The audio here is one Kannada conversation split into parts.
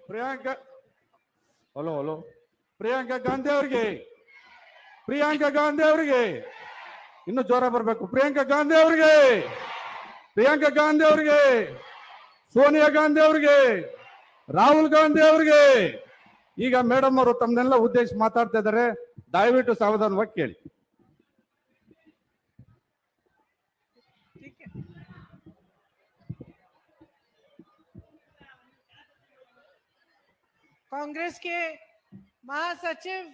ಪ್ರಿಯಾಂಕಾ ಹಲೋ ಹಲೋ ಪ್ರಿಯಾಂಕಾ ಗಾಂಧಿ ಅವರಿಗೆ ಪ್ರಿಯಾಂಕಾ ಗಾಂಧಿ ಅವರಿಗೆ ಇನ್ನು ಜೋರ ಬರಬೇಕು. ಪ್ರಿಯಾಂಕಾ ಗಾಂಧಿ ಅವರಿಗೆ ಪ್ರಿಯಾಂಕಾ ಗಾಂಧಿ ಅವರಿಗೆ ಸೋನಿಯಾ ಗಾಂಧಿ ಅವರಿಗೆ ರಾಹುಲ್ ಗಾಂಧಿ ಅವರಿಗೆ. ಈಗ ಮೇಡಮ್ ಅವರು ತಮ್ಮನ್ನೆಲ್ಲ ಉದ್ದೇಶ ಮಾತಾಡ್ತಾ ಇದ್ದಾರೆ, ದಯವಿಟ್ಟು ಸಾವಧಾನವಾಗಿ ಕೇಳಿ. कांग्रेस के महासचिव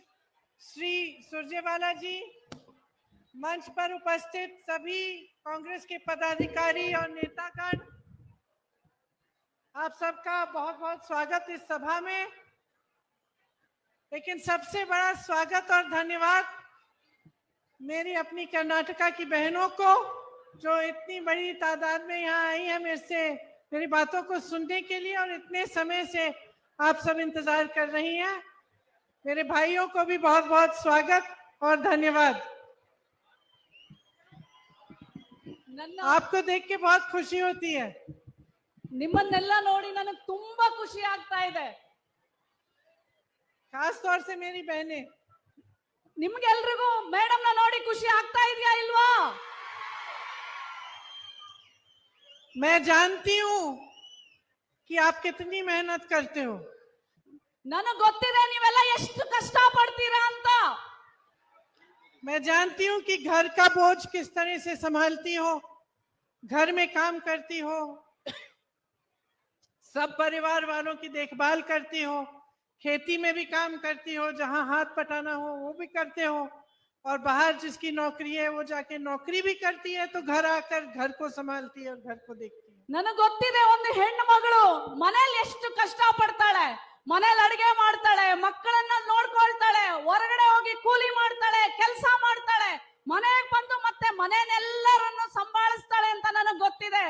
श्री सुरजेवाला जी, मंच पर उपस्थित सभी कांग्रेस के पदाधिकारी और नेतागण, आप सबका बहुत बहुत स्वागत इस सभा में। लेकिन सबसे बड़ा स्वागत और धन्यवाद मेरी अपनी कर्नाटका की बहनों को, जो इतनी बड़ी तादाद में यहाँ आई है मेरी बातों को सुनने के लिए और इतने समय से आप सब इंतजार कर रही हैं। मेरे भाइयों को भी बहुत बहुत स्वागत और धन्यवाद। आपको देख के बहुत खुशी होती है। ನಿಮ್ಮನ್ನೆಲ್ಲ ನೋಡಿ ನನಗೆ ತುಂಬಾ ಖುಷಿ ಆಗ್ತಾ ಇದೆ. खास तौर से मेरी बहनें, ನಿಮ್ಗೆಲ್ರಿಗೂ ಮೇಡಮ್ ನ ನೋಡಿ ಖುಷಿ ಆಗ್ತಾ ಇದೆಯಾ ಇಲ್ವಾ? मैं जानती हूँ कि आप कितनी मेहनत करते हो। ನನಗೆ ಗೊತ್ತಿದೆ ನೀವೆಲ್ಲ ಎಷ್ಟು ಕಷ್ಟ ಪಡ್ತೀರಾ ಅಂತ. मैं जानती हूँ कि घर का बोझ किस तरह से संभालती हो, घर में काम करती हो, सब परिवार वालों की देखभाल करती हो, खेती में भी काम करती हो, जहां हाथ पटाना हो वो भी करते हो, और बाहर जिसकी नौकरी है वो जाके नौकरी भी करती है, तो घर आकर घर को संभालती है और घर को देखती है। ನನಗೆ ಗೊತ್ತಿದೆ ಒಂದು ಹೆಣ್ಣು ಮಗಳು ಮನೇಲಿ ಎಷ್ಟು ಕಷ್ಟ ಪಡ್ತಾಳೆ, ಮನೇಲಿ ಅಡಿಗೆ ಮಾಡ್ತಾಳೆ, ಮಕ್ಕಳನ್ನ ನೋಡ್ಕೊಳ್ತಾಳೆ, ಹೊರಗಡೆ ಹೋಗಿ ಕೂಲಿ ಮಾಡ್ತಾಳೆ, ಕೆಲಸ ಮಾಡ್ತಾಳೆ, ಮನೆಗೆ ಬಂದು ಮತ್ತೆ ಮನೆಯನ್ನೆಲ್ಲರನ್ನು ಸಂಭಾಳಿಸ್ತಾಳೆ ಅಂತ ನನಗೆ ಗೊತ್ತಿದೆ.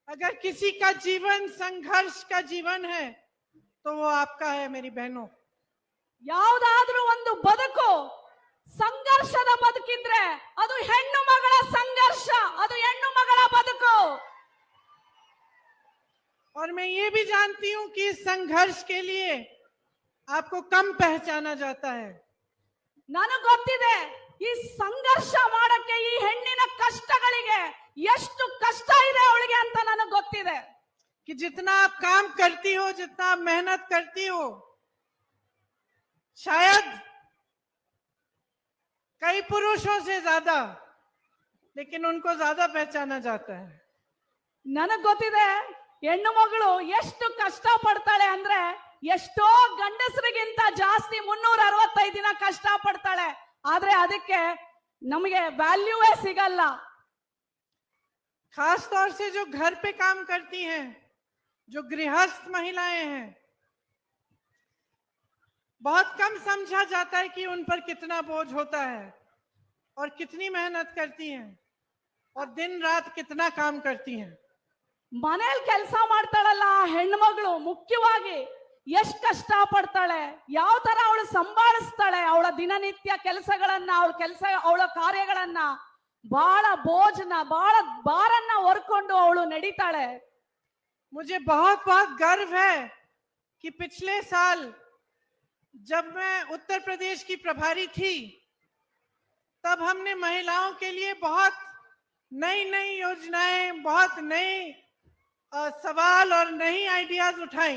अगर किसी का जीवन संघर्ष का जीवन है तो वो आपका है मेरी बहनों। ಯಾವುದಾದ್ರೂ ಒಂದು ಬದುಕು ಸಂಘರ್ಷದ ಬದುಕಿದ್ರೆ ಅದು ಹೆಣ್ಣು ಮಗಳ ಸಂಘರ್ಷ, ಅದು ಹೆಣ್ಣು ಮಗಳ ಬದುಕು. और मैं ये भी जानती हूँ कि इस संघर्ष के लिए आपको कम पहचाना जाता है। ನನಗೆ ಗೊತ್ತಿದೆ ಈ ಸಂಘರ್ಷ ಮಾಡಕ್ಕೆ ಈ ಹೆಣ್ಣಿನ ಕಷ್ಟಗಳಿಗೆ ಎಷ್ಟು ಕಷ್ಟ ಇದೆ ಅವಳಿಗೆ ಅಂತ ನನಗೆ ಗೊತ್ತಿದೆ. कि जितना आप काम करती हो, जितना आप मेहनत करती हो, शायद कई पुरुषों से ज्यादा, लेकिन उनको ज्यादा पहचाना जाता है। ನನಗೆ ಗೊತ್ತಿದೆ ಹೆಣ್ಣು ಮಗಳು ಎಷ್ಟು ಕಷ್ಟ ಪಡ್ತಾಳೆ ಅಂದ್ರೆ ಎಷ್ಟೋ ಗಂಡಸರಿಗಿಂತ ಜಾಸ್ತಿ 365 ದಿನ ಕಷ್ಟ ಪಡ್ತಾಳೆ, ಆದ್ರೆ ಅದಕ್ಕೆ ನಮಗೆ ವ್ಯಾಲ್ಯೂವೇ ಸಿಗಲ್ಲ. खास तौर से जो घर पे काम करती हैं, जो गृहस्थ महिलाएं हैं, बहुत कम समझा जाता है कि उन पर कितना बोझ होता है और कितनी मेहनत करती हैं और दिन रात कितना काम करती हैं। ಮನೇಲಿ ಕೆಲಸ ಮಾಡ್ತಾಳಲ್ಲ ಆ ಹೆಣ್ಣು ಮಗಳು ಮುಖ್ಯವಾಗಿ ಎಷ್ಟು ಕಷ್ಟ ಪಡ್ತಾಳೆ, ಯಾವ ತರ ಅವಳು ಸಂಭಾಳಿಸ್ತಾಳೆ ಅವಳ ದಿನನಿತ್ಯ ಕೆಲಸಗಳನ್ನ, ಅವಳ ಕಾರ್ಯಗಳನ್ನ, ಬಹಳ ಬೋझನ ಬಹಳ ಭಾರನ್ನ ಹೊರ್ಕೊಂಡು ಅವಳು ನಡೀತಾಳೆ. मुझे बहुत बहुत गर्व है कि पिछले साल जब मैं उत्तर प्रदेश की प्रभारी थी, तब हमने महिलाओं के लिए बहुत नई नई योजनाएं, बहुत नए सवाल और नई आइडियाज उठाई।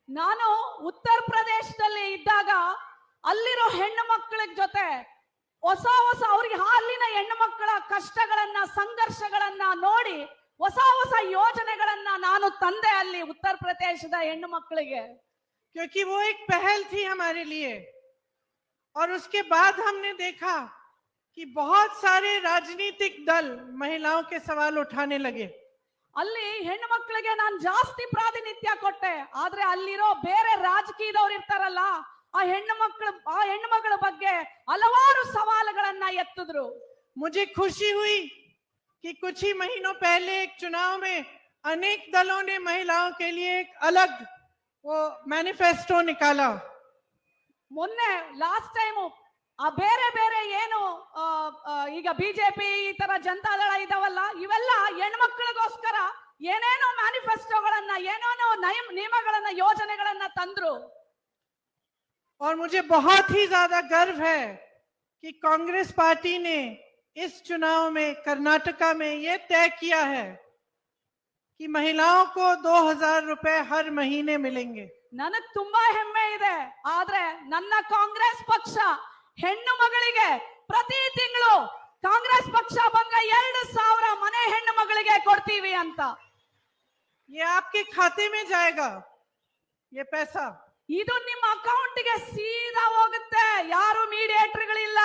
ನಾನು ಉತ್ತರ ಪ್ರದೇಶದಲ್ಲಿ ಇದ್ದಾಗ ಅಲ್ಲಿರೋ ಹೆಣ್ಣು ಮಕ್ಕಳ ಜೊತೆ ಹೊಸ ಹೊಸ ಅವ್ರಿಗೆ ಅಲ್ಲಿನ ಹೆಣ್ಣು ಮಕ್ಕಳ ಕಷ್ಟಗಳನ್ನ ಸಂಘರ್ಷಗಳನ್ನ ನೋಡಿ ಹೊಸ ಹೊಸ ಯೋಜನೆಗಳನ್ನ ನಾನು ತಂದೆ ಅಲ್ಲಿ ಉತ್ತರ ಪ್ರದೇಶದ ಹೆಣ್ಣು ಮಕ್ಕಳಿಗೆ. क्योंकि वो एक पहल थी हमारे लिए, और उसके बाद हमने देखा कि बहुत सारे राजनीतिक दल महिलाओं के सवाल उठाने लगे। ಅಲ್ಲಿ ಹೆಣ್ಣು ಮಕ್ಕಳಿಗೆ ನಾನು ಜಾಸ್ತಿ ಪ್ರಾತಿನಿಧ್ಯ ಕೊಟ್ಟೆ, ಆದ್ರೆ ಅಲ್ಲಿರೋ ಬೇರೆ ರಾಜಕೀಯದವ್ರು ಇರ್ತಾರಲ್ಲ ಆ ಹೆಣ್ಣು ಮಕ್ಕಳ ಬಗ್ಗೆ ಹಲವಾರು ಸವಾಲುಗಳನ್ನ ಎತ್ತಿದ್ರು. मुझे खुशी हुई कि कुछ ही महीनों पहले एक चुनाव में अनेक दलों ने महिलाओं के लिए एक अलग वो मैनिफेस्टो निकाला। ಮೊನ್ನೆ ಲಾಸ್ಟ್ ಟೈಮ್ ಆ ಬೇರೆ ಬೇರೆ ಏನು ಈಗ ಬಿಜೆಪಿ ಈ ತರ ಜನತಾದಳ ಇದಾವಲ್ಲ, ಇವೆಲ್ಲ ಹೆಣ್ಮಕ್ಳಿಗೋಸ್ಕರ ಏನೇನೋ ಮ್ಯಾನಿಫೆಸ್ಟೋಗಳನ್ನ ಏನೇನೋ ನಿಯಮಗಳನ್ನ ಯೋಜನೆಗಳನ್ನ ತಂದ್ರು. और मुझे बहुत ही ज्यादा गर्व है कि कांग्रेस पार्टी ने इस चुनाव में कर्नाटका में ये तय किया है कि महिलाओं को 2000 रुपए हर महीने मिलेंगे। ನನಗ್ ತುಂಬಾ ಹೆಮ್ಮೆ ಇದೆ. ಆದ್ರೆ ನನ್ನ ಕಾಂಗ್ರೆಸ್ ಪಕ್ಷ ಹೆಣ್ಣು ಮಗಳಿಗೆ ಪ್ರತಿ ತಿಂಗಳು ಕಾಂಗ್ರೆಸ್ ಪಕ್ಷ ಬಂದ 2000 ಮನೆ ಹೆಣ್ಣು ಮಗಳಿಗೆ ಕೊಡ್ತೀವಿ ಅಂತ. ये आपके खाते में जाएगा ये पैसा। ಇದು ನಿಮ್ಮ ಅಕೌಂಟ್ಗೆ ಸೀದಾ ಹೋಗುತ್ತೆ, ಯಾರು ಮೀಡಿಯೇಟರ್ಗಳಿಲ್ಲ.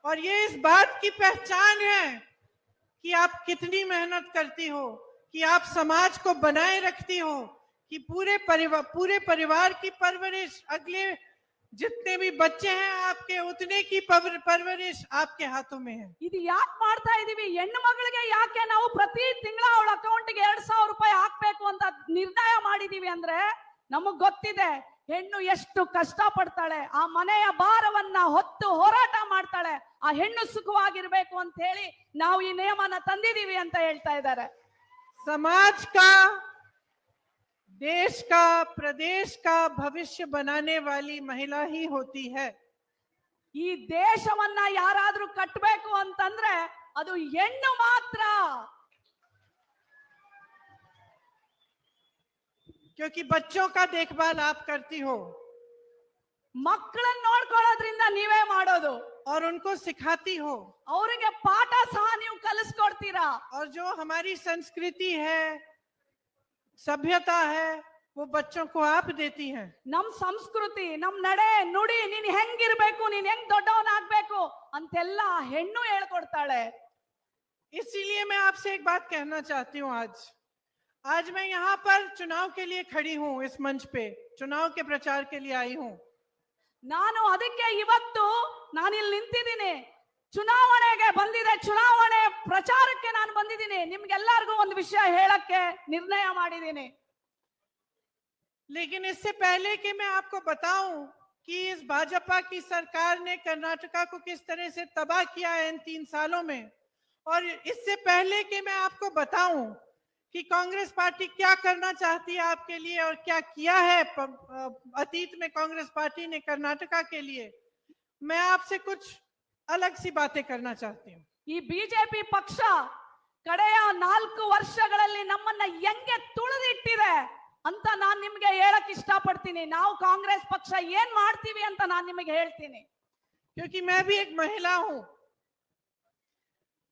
और ये इस बात की पहचान है कि आप कितनी मेहनत करती हो, कि आप समाज को बनाए रखती हो, कि पूरे परिवार की परवरिश, अगले जितने भी बच्चे हैं आपके उतने की परवरिश आपके हाथों में है। ಇದು ಯಾಕೆ ಮಾಡ್ತಾ ಇದೀವಿ? ಹೆಣ್ಣು ಮಗಳಿಗೆ ಯಾಕೆ ನಾವು ಪ್ರತಿ ತಿಂಗಳ ಅವಳ ಅಕೌಂಟ್ಗೆ 2000 ರೂಪಾಯಿ ಹಾಕ್ಬೇಕು ಅಂತ ನಿರ್ಣಯ ಮಾಡಿದೀವಿ ಅಂದ್ರೆ, ನಮಗ್ ಗೊತ್ತಿದೆ ಹೆಣ್ಣು ಎಷ್ಟು ಕಷ್ಟ ಪಡ್ತಾಳೆ, ಆ ಮನೆಯ ಭಾರವನ್ನ ಹೊತ್ತು ಹೋರಾಟ ಮಾಡ್ತಾಳೆ. ಆ ಹೆಣ್ಣು ಸುಖವಾಗಿರ್ಬೇಕು ಅಂತ ಹೇಳಿ ನಾವು ಈ ನಿಯಮನ ತಂದಿದೀವಿ ಅಂತ ಹೇಳ್ತಾ ಇದ್ದಾರೆ. समाज का, देश का, प्रदेश का भविष्य बनाने वाली महिला ही होती है। ಈ ದೇಶವನ್ನ ಯಾರಾದ್ರೂ ಕಟ್ಟಬೇಕು ಅಂತಂದ್ರೆ ಅದು ಹೆಣ್ಣು ಮಾತ್ರ. क्योंकि बच्चों का देखभाल आप करती हो ಮಕ್ಕಳನ್ನ ನೋಡ್ಕೊಳ್ಳೋದ್ರಿಂದ ನೀವೇ ಮಾಡೋದು, और उनको सिखाती हो, ಅವರಿಗೆ ಪಾಠ ಸಹ ನೀವು ಕಲಿಸ್ಕೊಡ್ತೀರಾ. और जो हमारी संस्कृति है, सभ्यता है, वो बच्चों को आप देती हैं। ನಮ್ ಸಂಸ್ಕೃತಿ, ನಮ್ ನಡೆ ನುಡಿ, ನೀನ್ ಹೆಂಗಿರ್ಬೇಕು, ನೀನ್ ಹೆಂಗ್ ದೊಡ್ಡವನಾಗ್ಬೇಕು ಅಂತೆಲ್ಲ ಹೆಣ್ಣು ಹೇಳ್ಕೊಡ್ತಾಳೆ. इसीलिए मैं आपसे एक बात कहना चाहती हूँ। आज मैं यहाँ पर चुनाव के लिए खड़ी हूँ, इस मंच पे चुनाव के प्रचार के लिए आई हूँ। ನಾನು ಅದಕ್ಕೆ ಇವತ್ತು ನಾನಿಲ್ಲಿ ನಿಂತಿದ್ದೀನಿ, ಚುನಾವಣೆಗೆ ಬಂದಿದೆ, ಚುನಾವಣೆ ಪ್ರಚಾರಕ್ಕೆ ನಾನು ಬಂದಿದ್ದೀನಿ. ನಿಮ್ಗೆಲ್ಲರಿಗೂ ಒಂದು ವಿಷಯ ಹೇಳಕ್ಕೆ ನಿರ್ಣಯ ಮಾಡಿದ್ದೀನಿ. लेकिन इससे पहले कि मैं आपको बताऊं कि इस भाजपा की सरकार ने कर्नाटका को किस तरह से तबाह किया है इन 3 सालों में, और इससे पहले कि मैं आपको बताऊं कि कांग्रेस पार्टी क्या करना चाहती है आपके लिए और क्या किया है अतीत में कांग्रेस पार्टी ने कर्नाटका के लिए, मैं आपसे कुछ अलग सी बातें करना चाहती हूँ। ಈ ಬಿಜೆಪಿ ಪಕ್ಷ ಕಡೆಯ 4 ವರ್ಷಗಳಲ್ಲಿ ನಮ್ಮನ್ನ ಹೆಂಗೆ ತುಳಿದಿಟ್ಟಿದೆ ಅಂತ ನಾನ್ ನಿಮ್ಗೆ ಹೇಳಕ್ ಇಷ್ಟಪಡ್ತೀನಿ. ನಾವು ಕಾಂಗ್ರೆಸ್ ಪಕ್ಷ ಏನ್ ಮಾಡ್ತೀವಿ ಅಂತ ನಾನ್ ನಿಮಗೆ ಹೇಳ್ತೀನಿ. क्योंकि मैं भी एक महिला हूं,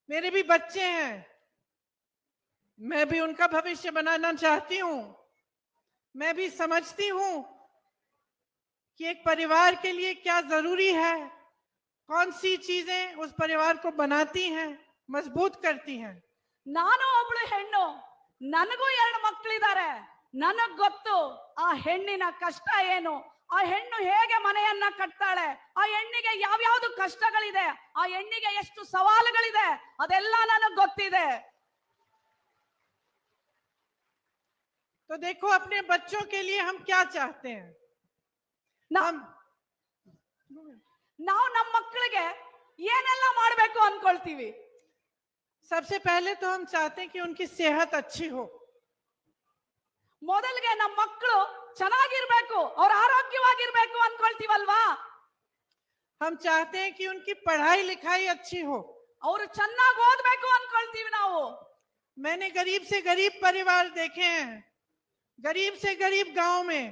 मेरे भी बच्चे हैं, मैं भी उनका भविष्य बनाना चाहती हूं। मैं भी समझती हूं कि एक परिवार के लिए क्या जरूरी है, कौन सी चीजें उस परिवार को बनाती हैं, मजबूत करती हैं। ನಾನು ಒಬ್ಳು ಹೆಣ್ಣು, ನನಗೂ 2 ಮಕ್ಕಳಿದ್ದಾರೆ. ನನಗ್ ಗೊತ್ತು ಆ ಹೆಣ್ಣಿನ ಕಷ್ಟ ಏನು, ಆ ಹೆಣ್ಣು ಹೇಗೆ ಮನೆಯನ್ನ ಕಟ್ತಾಳೆ, ಆ ಹೆಣ್ಣಿಗೆ ಯಾವ್ಯಾವ್ದು ಕಷ್ಟಗಳಿದೆ, ಆ ಹೆಣ್ಣಿಗೆ ಎಷ್ಟು ಸವಾಲುಗಳಿದೆ, ಅದೆಲ್ಲ ನನಗ್ ಗೊತ್ತಿದೆ. तो देखो अपने बच्चों के लिए हम क्या चाहते हैं। ನಾವು ನಮ್ಮ ಮಕ್ಕಳಿಗೆ ಏನೆಲ್ಲ ಮಾಡ್ಬೇಕು ಅನ್ಕೊಳ್ತೀವಿ. सबसे पहले तो हम चाहते हैं कि उनकी सेहत अच्छी हो। ಮೊದಲಿಗೆ ನಮ್ಮ ಮಕ್ಕಳು ಚೆನ್ನಾಗಿರ್ಬೇಕು, ಅವ್ರ ಆರೋಗ್ಯವಾಗಿರ್ಬೇಕು ಅನ್ಕೊಳ್ತೀವಲ್ವಾ. हम चाहते हैं कि उनकी पढ़ाई लिखाई अच्छी हो। ಅವರು ಚೆನ್ನಾಗಿ ಓದ್ಬೇಕು ಅನ್ಕೊಳ್ತೀವಿ ನಾವು. मैंने गरीब से गरीब परिवार देखे हैं, गरीब से गरीब गांव में,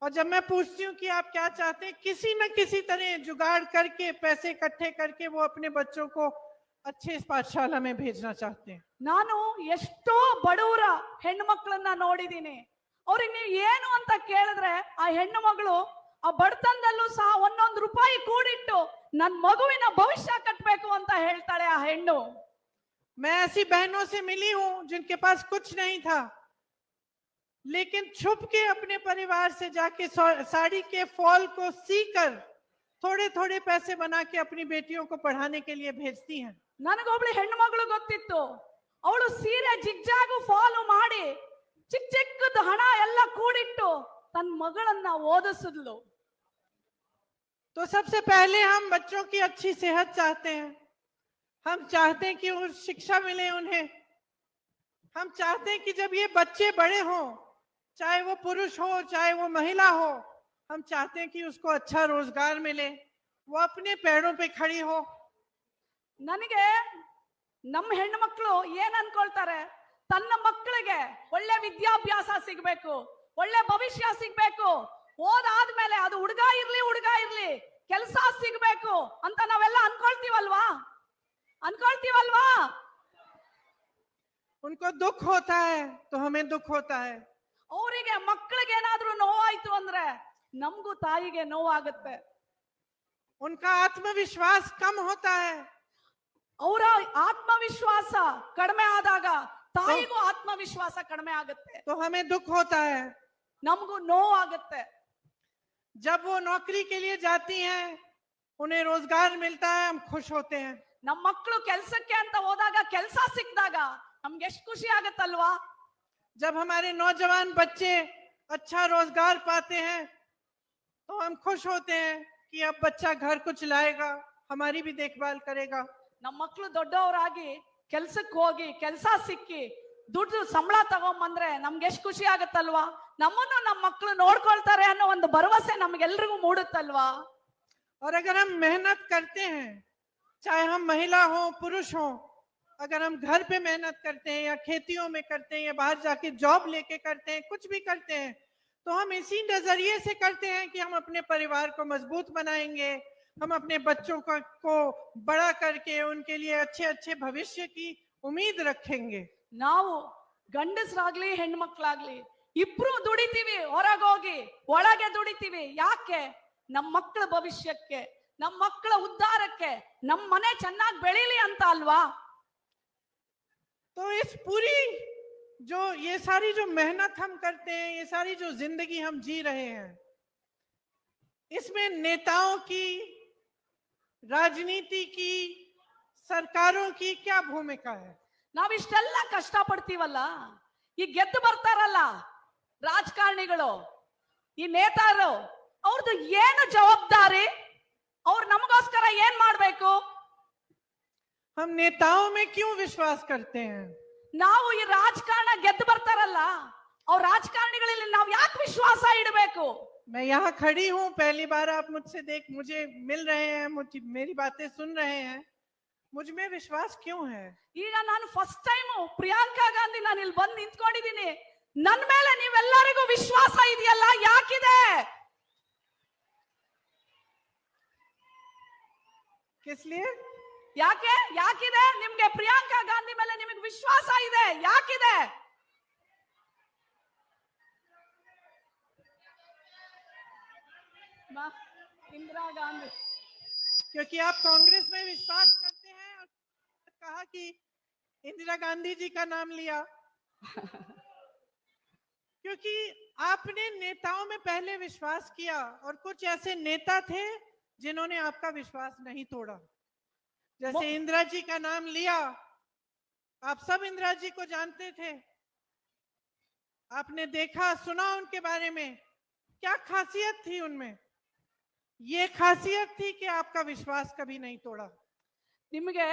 और जब मैं पूछती हूँ कि आप क्या चाहते हैं, किसी न किसी तरह जुगाड़ करके पैसे इकट्ठे करके वो अपने बच्चों को अच्छे इस पाठशाला में भेजना चाहते हैं। ನಾನು ಎಷ್ಟೋ ಬಡವರ ಹೆಣ್ಣು ಮಕ್ಕಳನ್ನ ನೋಡಿದೀನಿ. ಅವ್ರಿಗೆ ನೀವು ಏನು ಅಂತ ಕೇಳಿದ್ರೆ ಆ ಹೆಣ್ಣು ಮಗಳು ಆ ಬಡತನದಲ್ಲೂ ಸಹ 1 ರೂಪಾಯಿ ಕೂಡಿಟ್ಟು ನನ್ನ ಮಗುವಿನ ಭವಿಷ್ಯ ಕಟ್ಟಬೇಕು ಅಂತ ಹೇಳ್ತಾಳೆ ಆ ಹೆಣ್ಣು. मैं ऐसी बहनों से मिली हूं जिनके पास कुछ नहीं था, लेकिन छुप के अपने परिवार से जाके साड़ी के फॉल को सीकर थोड़े थोड़े पैसे बना के अपनी बेटियों को पढ़ाने के लिए भेजती हैं। ನನಗೊಬ್ಳು ಹೆಣ್ಣು ಮಗಳು ಗೊತ್ತಿತ್ತು, ಅವಳು ಸೀರೆ ಜಿಗ್ಜಾಗು ಫಾಲು ಮಾಡಿ ಚಿಕ್ಕ ಚಿಕ್ಕದ ಹಣ ಎಲ್ಲ ಕೂಡಿಟ್ಟು ತನ್ನ ಮಗಳನ್ನ ಓದಿಸಿದ್ಲು. तो सबसे पहले हम बच्चों की अच्छी सेहत चाहते हैं, हम चाहते हैं कि वो शिक्षा मिले उन्हें, हम चाहते हैं कि जब ये बच्चे बड़े हों, चाहे वो पुरुष हो चाहे वो महिला हो, हम चाहते हैं कि उसको अच्छा रोजगार मिले, वो अपने पैरों पे खड़ी हो। ನನಗೆ ನಮ್ಮ ಹೆಣ್ಣು ಮಕ್ಕಳು ಏನ್ ಅನ್ಕೊಳ್ತಾರೆ, ತನ್ನ ಮಕ್ಕಳಿಗೆ ಒಳ್ಳೆ ವಿದ್ಯಾಭ್ಯಾಸ ಸಿಗ್ಬೇಕು, ಒಳ್ಳೆ ಭವಿಷ್ಯ ಸಿಗ್ಬೇಕು, ಓದಾದ್ಮೇಲೆ ಅದು ಹುಡುಗ ಇರ್ಲಿ ಕೆಲಸ ಸಿಗ್ಬೇಕು ಅಂತ ನಾವೆಲ್ಲ ಅನ್ಕೊಳ್ತೀವಲ್ವಾ? उनको दुख होता है तो हमें दुख होता है। ಅವರಿಗೆ ಮಕ್ಕಳಿಗೆ ಏನಾದ್ರೂ ನೋವಾಯ್ತು ಅಂದ್ರೆ ನಮಗೂ ತಾಯಿಗೆ ನೋವಾಗುತ್ತೆ. उनका आत्मविश्वास कम होता है, ಅವರ ಆತ್ಮವಿಶ್ವಾಸ ಕಡಿಮೆ ಆದಾಗ ತಾಯಿಗೂ ಆತ್ಮವಿಶ್ವಾಸ ಕಡಿಮೆ ಆಗುತ್ತೆ, तो हमें दुख होता है। ನಮಗೂ ನೋವಾಗುತ್ತೆ. जब वो नौकरी के लिए जाती हैं, उन्हें रोजगार मिलता है, हम खुश होते हैं। ನಮ್ಮ ಮಕ್ಕಳು ಕೆಲ್ಸಕ್ಕೆ ಅಂತ ಹೋದಾಗ ಕೆಲಸ ಸಿಕ್ಕಿದಾಗ ನಮ್ಗೆ ಎಷ್ಟು ಖುಷಿ ಆಗತ್ತಲ್ವಾ? जब हमारे नौजवान बच्चे अच्छा रोजगार पाते हैं तो हम खुश होते हैं कि अब बच्चा घर को चलाएगा, हमारी भी देखभाल करेगा। ನಮ್ಮ ಮಕ್ಕಳು ದೊಡ್ಡವರಾಗಿ ಕೆಲ್ಸಕ್ಕೆ ಹೋಗಿ ಕೆಲಸ ಸಿಕ್ಕಿ ದುಡ್ಡು ಸಂಬಳ ತಗೊಂಬಂದ್ರೆ ನಮ್ಗೆ ಎಷ್ಟು ಖುಷಿ ಆಗತ್ತಲ್ವಾ? ನಮ್ಮನ್ನು ನಮ್ಮ ಮಕ್ಕಳು ನೋಡ್ಕೊಳ್ತಾರೆ ಅನ್ನೋ ಒಂದು ಭರವಸೆ ನಮ್ಗೆಲ್ರಿಗೂ ಮೂಡುತ್ತಲ್ವಾ? और अगर हम मेहनत करते हैं, चाहे हम महिला हो पुरुष हो, अगर हम घर पे मेहनत करते हैं या खेतियों में करते हैं या बाहर जाके जॉब लेके करते हैं, कुछ भी करते हैं, तो हम इसी नजरिए से करते हैं कि हम अपने परिवार को मजबूत बनाएंगे, हम अपने बच्चों को बड़ा करके उनके लिए अच्छे अच्छे भविष्य की उम्मीद रखेंगे। ನಾವು ಗಂಡಸರಾಗ್ಲಿ ಹೆಣ್ಮಕ್ಳಾಗ್ಲಿ ಇಬ್ರು ದುಡಿತೀವಿ, ಹೊರಗೋಗಿ ಒಳಗೆ ದುಡಿತೀವಿ. ಯಾಕೆ? ನಮ್ಮ ಮಕ್ಕಳ ಭವಿಷ್ಯಕ್ಕೆ, ನಮ್ಮ ಮಕ್ಕಳ ಉದ್ಧಾರಕ್ಕೆ, ನಮ್ಮ ಮನೆ ಚೆನ್ನಾಗಿ ಬೆಳೀಲಿ ಅಂತ ಅಲ್ವಾ? तो इस पूरी जो ये सारी जो मेहनत हम करते हैं, ये सारी जो जिंदगी हम जी रहे हैं, इसमें नेताओं की, राजनीति की, सरकारों की क्या भूमिका है? ನಾವಿಷ್ಟೆಲ್ಲ ಕಷ್ಟ ಪಡ್ತೀವಲ್ಲ, ಈ ಗೆದ್ದು ಬರ್ತಾರಲ್ಲ ರಾಜಕಾರಣಿಗಳು, ಈ ನೇತಾರು, ಅವ್ರದ್ದು ಏನು ಜವಾಬ್ದಾರಿ? ಅವ್ರು ನಮಗೋಸ್ಕರ ಏನ್ ಮಾಡ್ಬೇಕು? हम नेताओं में क्यों विश्वास करते हैं? ನಾವು ಈ ರಾಜಕಾರಣ ಗೆದ್ದು ಬರ್ತಾರಲ್ಲ ಅವ್ರ ರಾಜಕಾರಣಿಗಳಲ್ಲಿ ನಾವು ಯಾಕೆ ವಿಶ್ವಾಸ ಇಡಬೇಕು? मैं यहाँ खड़ी हूँ, पहली बार आप मुझे मिल रहे हैं, मेरी बातें सुन रहे हैं, मुझ में विश्वास क्यों है? ಈಗ ನಾನು ಫಸ್ಟ್ ಟೈಮ್ ಪ್ರಿಯಾಂಕಾ ಗಾಂಧಿ ನಾನು ಇಲ್ಲಿ ಬಂದು ನಿಂತ್ಕೊಂಡಿದ್ದೀನಿ, ನನ್ನ ಮೇಲೆ ನೀವೆಲ್ಲರಿಗೂ ವಿಶ್ವಾಸ ಇದೆಯಲ್ಲ, ಯಾಕಿದೆ? किस लिए? ಯಾಕಿದೆ ನಿಮ್ಗೆ? ಪ್ರಿಯಾಂಕಾ ಗಾಂಧಿ ಮೇಲೆ ನಿಮಗೆ ವಿಶ್ವಾಸ ಇದೆ, ಯಾಕಿದೆ? इंदिरा गांधी, क्योंकि आप कांग्रेस में विश्वास करते हैं और कहा कि इंदिरा गांधी जी का नाम लिया। क्योंकि आपने नेताओं में पहले विश्वास किया और कुछ ऐसे नेता थे जिन्होंने आपका विश्वास नहीं तोड़ा। जैसे इंदिरा जी का नाम लिया, आप सब इंदिरा जी को जानते थे, आपने देखा सुना उनके बारे में, क्या खासियत थी उनमें? ये खासियत थी कि आपका विश्वास कभी नहीं तोड़ा। ನಿಮಗೆ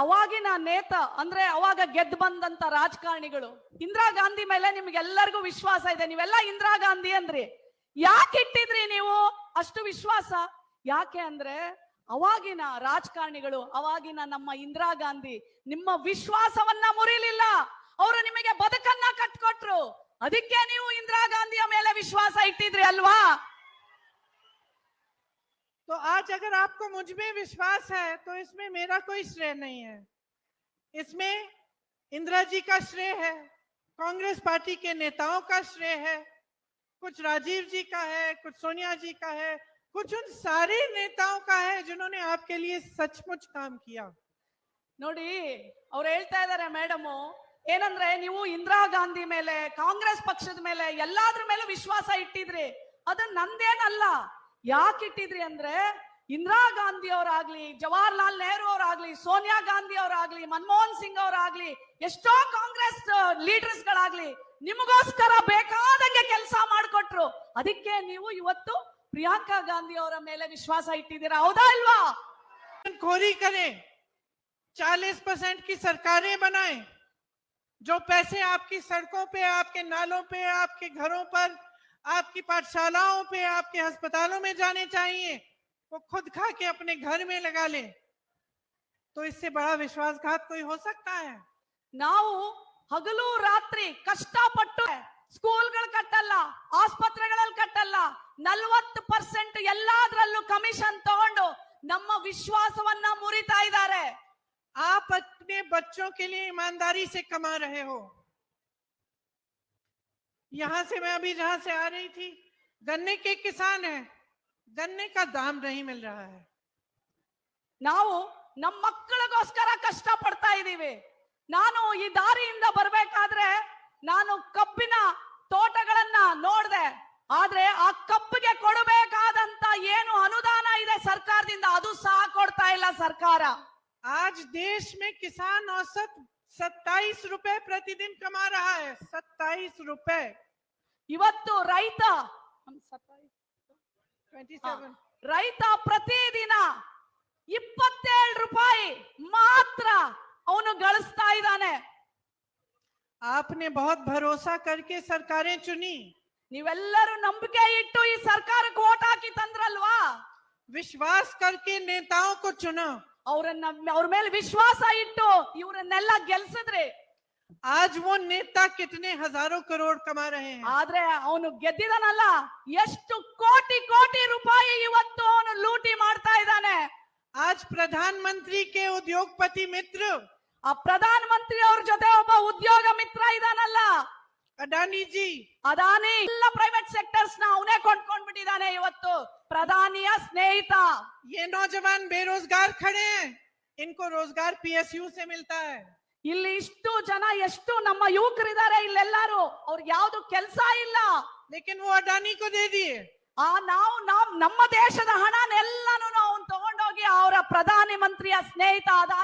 ಅವಾಗಿನ ನೇತ ಅಂದ್ರೆ ಅವಾಗ ಗೆದ್ದು ಬಂದಂತ ರಾಜಕಾರಣಿಗಳು, ಇಂದಿರಾ ಗಾಂಧಿ ಮೇಲೆ ನಿಮ್ಗೆಲ್ಲರಿಗೂ ವಿಶ್ವಾಸ ಇದೆ, ನೀವೆಲ್ಲ ಇಂದಿರಾ ಗಾಂಧಿ ಅಂದ್ರಿ. ಯಾಕೆ ಇಟ್ಟಿದ್ರಿ ನೀವು ಅಷ್ಟು ವಿಶ್ವಾಸ? ಯಾಕೆ ಅಂದ್ರೆ ಅವಾಗಿನ ರಾಜಕಾರಣಿಗಳು, ಅವಾಗಿನ ನಮ್ಮ ಇಂದಿರಾ ಗಾಂಧಿ ನಿಮ್ಮ ವಿಶ್ವಾಸವನ್ನ ಮುರಿಲಿಲ್ಲ, ಅವರು ನಿಮಗೆ ಬದುಕನ್ನ ಕಟ್ಕೊಟ್ರು. ಅದಕ್ಕೆ ನೀವು ಇಂದಿರಾ ಗಾಂಧಿಯ ಮೇಲೆ ವಿಶ್ವಾಸ ಇಟ್ಟಿದ್ರಿ ಅಲ್ವಾ? तो आज अगर आपको मुझ में विश्वास है तो इसमें मेरा कोई श्रेय नहीं है, इसमें इंदिरा जी का श्रेय है, कांग्रेस पार्टी के नेताओं का श्रेय है, कुछ राजीव जी का है, कुछ सोनिया जी का है, कुछ उन सारे नेताओं का है जिन्होंने आपके लिए सचमुच काम किया। ನೋಡಿ, ಅವ್ರು ಹೇಳ್ತಾ ಇದಾರೆ ಮೇಡಮ್, ಏನಂದ್ರೆ ನೀವು ಇಂದಿರಾ ಗಾಂಧಿ ಮೇಲೆ, ಕಾಂಗ್ರೆಸ್ ಪಕ್ಷದ ಮೇಲೆ, ಎಲ್ಲಾದ್ರ ಮೇಲೆ ವಿಶ್ವಾಸ ಇಟ್ಟಿದ್ರಿ. ಅದು ನಂದೇನಲ್ಲ. ಯಾಕೆ ಇಟ್ಟಿದ್ರಿ ಅಂದ್ರೆ ಇಂದಿರಾ ಗಾಂಧಿ ಅವರಾಗ್ಲಿ, ಜವಾಹರ್ಲಾಲ್ ನೆಹರು ಅವರಾಗ್ಲಿ, ಸೋನಿಯಾ ಗಾಂಧಿ ಅವರಾಗ್ಲಿ, ಮನಮೋಹನ್ ಸಿಂಗ್ ಅವರಾಗ್ಲಿ, ಎಷ್ಟೋ ಕಾಂಗ್ರೆಸ್ ಲೀಡರ್ಸ್ ಗಳಾಗ್ಲಿ ನಿಮಗೋಸ್ಕರ ಬೇಕಾದಂಗೆ ಕೆಲಸ ಮಾಡಿಕೊಟ್ರು. ಅದಕ್ಕೆ ನೀವು ಇವತ್ತು ಪ್ರಿಯಾಂಕಾ ಗಾಂಧಿ ಅವರ ಮೇಲೆ ವಿಶ್ವಾಸ ಇಟ್ಟಿದ್ದೀರಾ, ಹೌದಾ ಇಲ್ವಾ? खोरी करें, 40% की सरकारें बनाएं, जो पैसे आपकी सड़कों पे, आपके नालों पे, आपके घरों पर, आपकी पाठशालाओं पे, आपके अस्पतालों में जाने चाहिए, वो खुद खा के अपने घर में लगा ले, तो इससे बड़ा विश्वासघात कोई हो सकता है? ನಾವು ಹಗಲು ರಾತ್ರಿ ಕಷ್ಟಪಟ್ಟು ಸ್ಕೂಲ್ಗಳು ಕಟ್ಟಲ್ಲ, ಆಸ್ಪತ್ರೆಗಳಲ್ಲಿ ಕಟ್ಟಲ್ಲ, 40% ಎಲ್ಲಾದ್ರಲ್ಲೂ ಕಮಿಷನ್ ತಗೊಂಡು ನಮ್ಮ ವಿಶ್ವಾಸವನ್ನ ಮುರಿತಾ ಇದ್ದಾರೆ. आप अपने बच्चों के लिए ईमानदारी से कमा रहे हो. यहां से मैं अभी जहां से आ रही थी, गन्ने के किसान हैं, गन्ने का दाम नहीं मिल रहा है. ನಾವು ನಮ್ಮ ಮಕ್ಕಳಿಗೋಸ್ಕರ ಕಷ್ಟ ಪಡ್ತಾ ಇದೀವಿ. ನಾನು ಈ ದಾರಿಯಿಂದ ಬರ್ಬೇಕಾದ್ರೆ ನಾನು ಕಬ್ಬಿನ ತೋಟಗಳನ್ನ ನೋಡ್ದೆ, ಆದ್ರೆ ಆ ಕಬ್ಬಿಗೆ ಕೊಡಬೇಕಾದಂತ ಏನು ಅನುದಾನ ಇದೆ ಸರ್ಕಾರದಿಂದ ಅದು ಸಹ ಕೊಡ್ತಾ ಇಲ್ಲ ಸರ್ಕಾರ. आज देश में किसान औसत 27 रुपए प्रतिदिन कमा रहा है. 27 रुपए. ಇವತ್ತು ರೈತ 27. ರೈತ ಪ್ರತಿದಿನ 27 ರೂಪಾಯಿ ಮಾತ್ರ ಅವನು ಗಳಿಸ್ತಾ ಇದ್ದಾನೆ. आपने बहुत भरोसा करके सरकारें चुनी, ನೀವೆಲ್ಲರೂ ನಂಬಿಕೆ ಇಟ್ಟು ಈ ಸರ್ಕಾರಕ್ಕೆ ವೋಟ್ ಹಾಕಿ ತಂದ್ರಲ್ವಾ? विश्वास करके नेताओं को चुना. ಅವ್ರ ಮೇಲೆ ವಿಶ್ವಾಸ ಇಟ್ಟು ಇವರನ್ನೆಲ್ಲ ಗೆಲ್ಸಿದ್ರಿ. आज वो नेता कितने हजारों करोड़ कमा रहे हैं. ಆದ್ರೆ ಅವನು ಗೆದ್ದಿದಾನಲ್ಲ, ಎಷ್ಟು ಕೋಟಿ ಕೋಟಿ ರೂಪಾಯಿ ಇವತ್ತು ಅವನು ಲೂಟಿ ಮಾಡ್ತಾ ಇದ್ದಾನೆ. आज प्रधानमंत्री के उद्योगपति मित्र ಆ ಪ್ರಧಾನ ಮಂತ್ರಿ ಅವ್ರ ಜೊತೆ ಒಬ್ಬ ಉದ್ಯೋಗ ಮಿತ್ರ ಇದಾನಲ್ಲ, अडानी जी, ಅದಾನಿ, ಎಲ್ಲ ಪ್ರೈವೇಟ್ ಸೆಕ್ಟರ್ಸ್ ನ ಅವನೇ ಕೊಂಡ್ಕೊಂಡ್ಬಿಟ್ಟಿದ್ದಾನೆ ಇವತ್ತು ಪ್ರಧಾನಿಯ ಸ್ನೇಹಿತ. ये नौजवान बेरोजगार खड़े हैं, इनको रोजगार PSU से मिलता है. ಇಲ್ಲಿ ಇಷ್ಟು ಜನ ಎಷ್ಟು ನಮ್ಮ ಯುವಕರಿದ್ದಾರೆ ಇಲ್ಲೆಲ್ಲಾರು, ಅವ್ರಿಗೆ ಯಾವ್ದು ಕೆಲಸ ಇಲ್ಲ. लेकिन वो अडानी को दे दिए. ನಾವು ನಮ್ಮ ದೇಶದ ಹಣನೆಲ್ಲಾನು ಅವ್ನು ತಗೊಂಡೋಗಿ ಅವರ ಪ್ರಧಾನಿ ಮಂತ್ರಿಯ ಸ್ನೇಹಿತ ಅದಾನಿ